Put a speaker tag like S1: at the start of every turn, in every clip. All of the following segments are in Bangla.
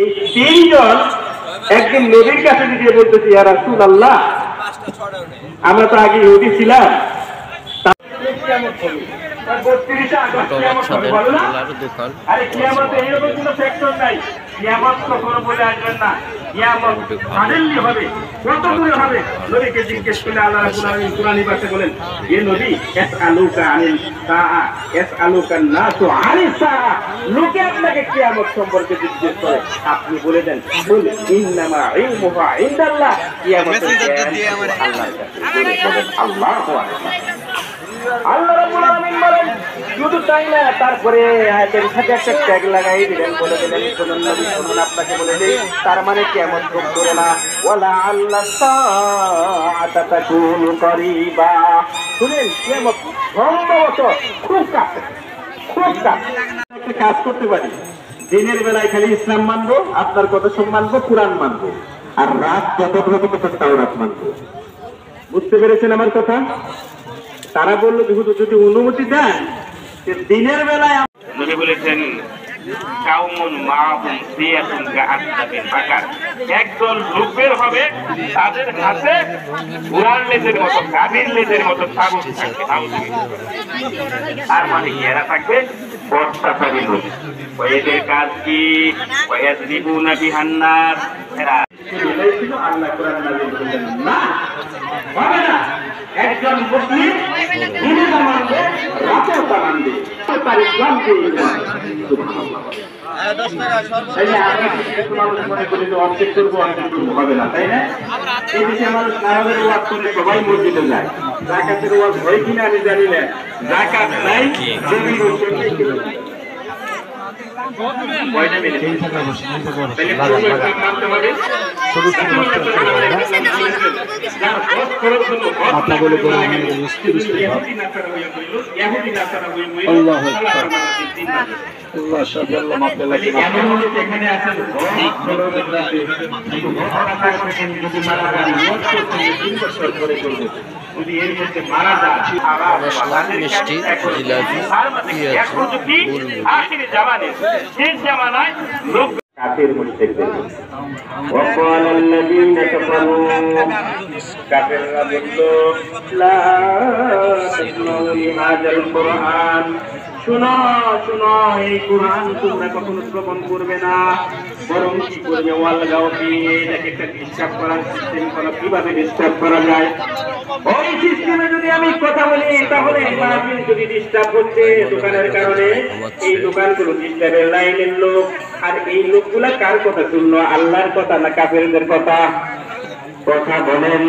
S1: এই তিনজন একদিন নবীর কাছে গিয়ে বলতেছি, ইয়া রাসূলুল্লাহ, আমরা তো আগে ইহুদি ছিলাম, জিজ্ঞেস করলে আল্লাহ রাব্বুল আলামিন কুরআনী ভাষায় বলেন, হে নবী, ইয়াসআলুকা আনিল সাআ ইয়াসআলুকা নাসু আনিস সাআ, লোকে আপনাকে কিয়ামত সম্পর্কে জিজ্ঞেস করে, আপনি বলে দেন কুল ইন্নামা ইলমুহা ইনদাল্লাহ, কিয়ামতের জ্ঞান আল্লাহর কাছে। আল্লাহু আকবার। আল্লাহ রাব্বুল আলামিন বলেন, শুধু তাই না, তারপরে আয়াতের সাথে একটা ট্যাগ লাগাই দিলেন, বলে দিলেন, শুনুন নবী, শুনুন, আপনাকে বলে দেই, তার মানে কিয়ামত খুব দূরে না, ওয়ালা আল্লাহ সাআতা তাকুনু করিবা। শুনেন, কিয়ামত সম্ভবত খুব কাছে, খুব কাছে। একটা কাজ করতে পারি, দিনের বেলায় খালি ইসলাম মানবো, আপনার কথা সব মানবো, কোরআন মানবো, আর রাত যত তাওরাত মানবো। বুঝতে পেরেছেন আমার কথা? তারা বললো, যদি অনুমতি দেন, দিনের বেলায় নবী বলেছেন, কাউমুন মাহুম সিয়াতুন কাআন্নাবিল বাকার, একদল লোক বের হবে, তাদের হাতে ঘোড়ার লেজের মতো, গাভীর লেজের মতো ছাগল থাকবে। আর মানে কি, এরা থাকবে বর্ষাকারী লোক। এদের কাজ কি? ওয়ায়াযরিবুনা বিহান্নার, এরা ছিল। আল্লাহ কোরআন নাযিল করলেন, না হবে না, একজন মুসলিম দিনে মানবে, রাতেও তা মানবে, তার ইসলামকে হবে না, তাই না? এই দেশে মানুষ নামাজের ওয়াজ করে সবাই মসজিদে যায়, যাকাতের ওয়াজ হয় কিনা আমি জানি না, যাকাত নাই, যদি এর মধ্যে মারা যায়, মিষ্টি, জিলাপি, আখিরি জামানে, শেষ জামানায় লোক কাফের মুশরিকদের, ওয়াকাল আল্লাযীনা কাফারু, কাফেররা বলল, লা তাসমাউ লিহাযাল কুরআন, শুনো শুনো, এই কুরআন তোমরা কখনো শ্রবণ করবে না, বরং কি করবে, ওয়ালগাও ফি, এটাকে একটা ডিস্টার্ব করার সিস্টেম করো। কিভাবে ডিস্টার্ব করা যায়? ওই সিস্টেমে যদি আমি কথা বলি, তাহলে মাহফিল যদি ডিস্টার্ব হচ্ছে দোকানের কারণে, এই দোকানগুলো ডিস্টার্বের লাইনের লোক, আর এই লোকগুলা কার কথা শুনলো, আল্লাহর কথা না কাফেরদের কথা? কথা বলেন,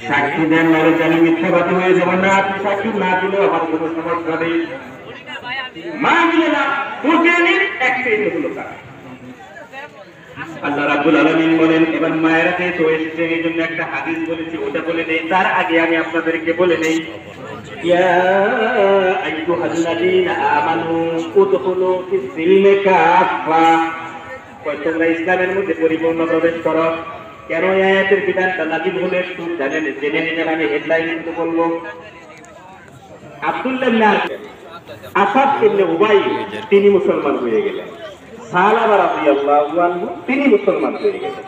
S1: সাক্ষী দেন, নাহলে জানি মিথ্যাবাদী হয়ে যাব না। আপনি সাক্ষী না দিলেও আমার কোনো সমস্যা নেই, মাহফিলে না বুঝেনিন, একটাই হলো কাজ। আল্লাহ রাব্বুল আলামিন বলেন, এবার মায়েরা তো এসেছে, এই জন্য একটা হাদিস বলেছি, ওটা বলে নেই, তার আগে আমি আপনাদেরকে বলে নেই, ইয়া আইয়ুহাল্লাযীনা আমানু উদখুলু ফিস-সিলমি কাফা, তোমরা ইসলামের মধ্যে পরিপূর্ণ প্রবেশ করো। কেন এই আয়াতের বিধানটা নাযিল হলো একটু জানেন, জেনে নিন। আমি হেডলাইন কিন্তু বলবো। আব্দুল্লাহ ইবনে আসাদ ইবনে উবাই, তিনি মুসলমান হয়ে গেলেন। সাহাবা রাদিয়াল্লাহু আনহু, তিনি মুসলমান হয়ে গেলেন।